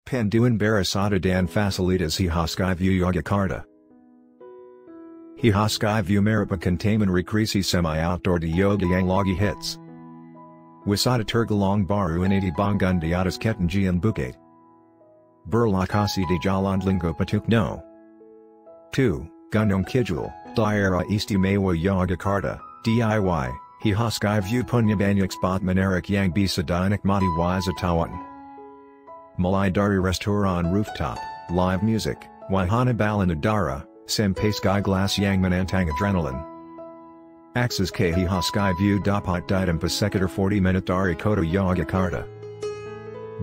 Panduan Wisata dan Fasilitas HeHa Sky View Yogyakarta. HeHa Sky View merupakan taman rekreasi semi-outdoor di Yogya yang lagi hits. Wisata tergolong baru ini dibangun di atas ketinggian bukit. Berlokasi di Jalan Dlingo Patuk No. 2, Gunungkidul, Daerah Istimewa Yogyakarta, DIY, HeHa Sky View punya banyak spot menarik yang bisa dinikmati wisatawan. Mulai dari restoran rooftop, live music, wahana balon udara, sampai sky glass yang menantang adrenalin. Akses ke HeHa Sky View dapat ditempuh sekitar 40 menit dari kota Yogyakarta.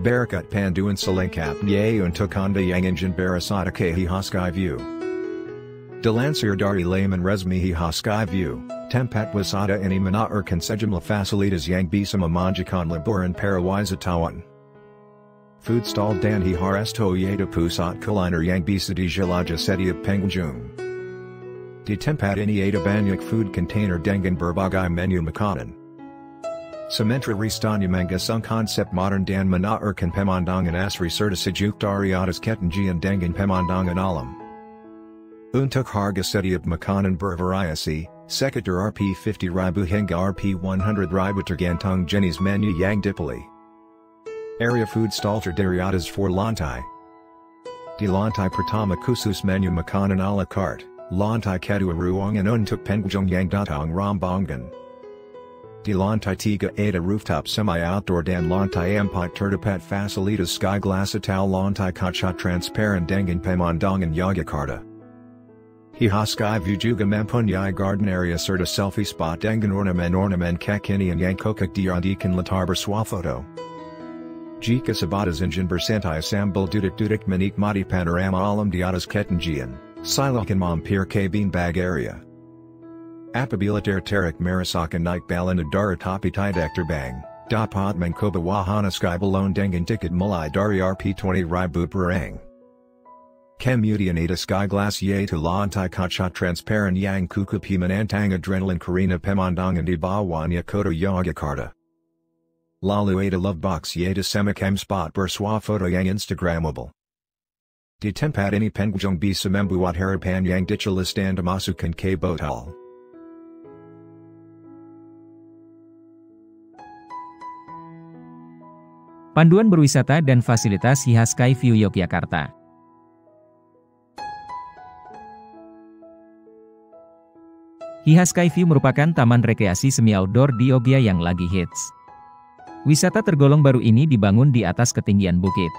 Berikut panduan selengkapnya untuk Anda yang ingin berwisata ke HeHa Sky View. Dilansir dari laman resmi HeHa Sky View, tempat wisata ini menawarkan sejumlah fasilitas yang bisa memanjakan liburan para wisatawan. Food stall dan HeHa resto yaitu pusat kuliner yang bisa dijelajah setiap pengunjung. Di tempat ini ada banyak food container dengan berbagai menu makanan. Sementara restorannya mengusung konsep modern dan menawarkan pemandangan asri serta sejuk dari atas ketinggian dengan pemandangan alam. Untuk harga setiap makanan bervariasi, sekitar Rp50.000 hingga Rp100.000 tergantung jenis menu yang dipilih. Area food stall terdiri atas 4 lantai. Di lantai pertama khusus menu makanan a la carte, lantai kedua ruangan untuk pengunjung yang datang rombongan. Di lantai 3 ada rooftop semi-outdoor dan lantai 4 terdapat fasilitas sky glass atau lantai kaca transparan dengan pemandangan Yogyakarta. HeHa Sky View juga mempunyai garden area serta selfie spot dengan ornamen-ornamen kekinian yang kokak diadakan latar bersuafoto. Jika sebatas ingin bersantai sambil duduk-duduk menikmati panorama alam di atas ketinggian, silakan mampir ke beanbag area. Apabila tertarik merasakan naik balon udara tapi tidak terbang, dapat mencoba wahana sky balon dengan tiket mulai dari Rp20.000 per orang. Kemudian ada sky glass yaitu lantai kaca transparan yang kukupi menantang adrenalin karena pemandangan di bawahnya kota Yogyakarta. Lalu ada love box yaitu semacam spot bersuafoto yang instagramable. Di tempat ini pengunjung bisa membuat harapan yang dijelas dan dimasukkan ke botol. Panduan berwisata dan fasilitas HeHa Sky View Yogyakarta. HeHa Sky View merupakan taman rekreasi semi-outdoor di Yogya yang lagi hits. Wisata tergolong baru ini dibangun di atas ketinggian bukit.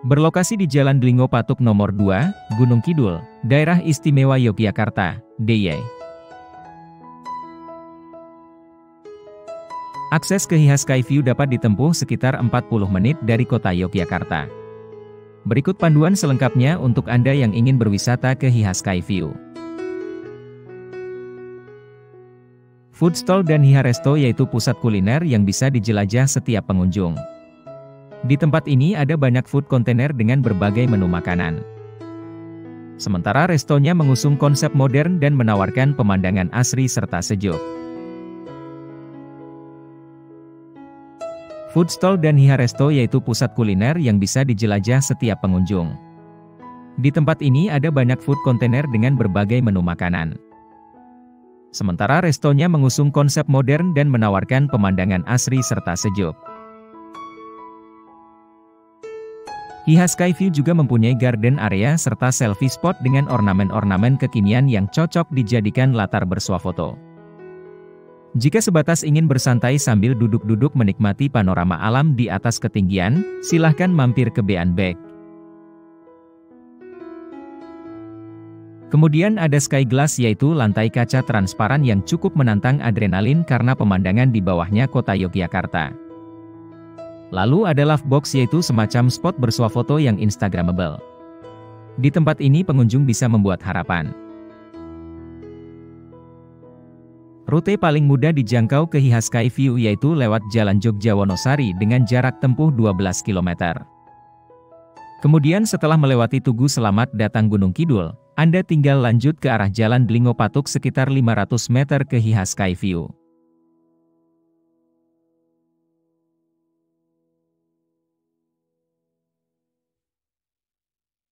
Berlokasi di Jalan Dlingo Patuk nomor 2, Gunungkidul, Daerah Istimewa Yogyakarta, DIY. Akses ke HeHa Sky View dapat ditempuh sekitar 40 menit dari kota Yogyakarta. Berikut panduan selengkapnya untuk Anda yang ingin berwisata ke HeHa Sky View. Food stall dan HeHa resto yaitu pusat kuliner yang bisa dijelajah setiap pengunjung. Di tempat ini ada banyak food container dengan berbagai menu makanan. Sementara restonya mengusung konsep modern dan menawarkan pemandangan asri serta sejuk. Food stall dan HeHa resto yaitu pusat kuliner yang bisa dijelajah setiap pengunjung. Di tempat ini ada banyak food container dengan berbagai menu makanan. Sementara restonya mengusung konsep modern dan menawarkan pemandangan asri serta sejuk. HeHa Sky View juga mempunyai garden area serta selfie spot dengan ornamen-ornamen kekinian yang cocok dijadikan latar bersuafoto. Jika sebatas ingin bersantai sambil duduk-duduk menikmati panorama alam di atas ketinggian, silahkan mampir ke beanbag. Kemudian ada sky glass yaitu lantai kaca transparan yang cukup menantang adrenalin karena pemandangan di bawahnya kota Yogyakarta. Lalu ada love box yaitu semacam spot bersuafoto yang instagramable. Di tempat ini pengunjung bisa membuat harapan. Rute paling mudah dijangkau ke HeHa Sky View yaitu lewat Jalan Yogya Wonosari dengan jarak tempuh 12 km. Kemudian setelah melewati Tugu Selamat Datang Gunungkidul, Anda tinggal lanjut ke arah Jalan Dlingo Patuk sekitar 500 meter ke HeHa Sky View.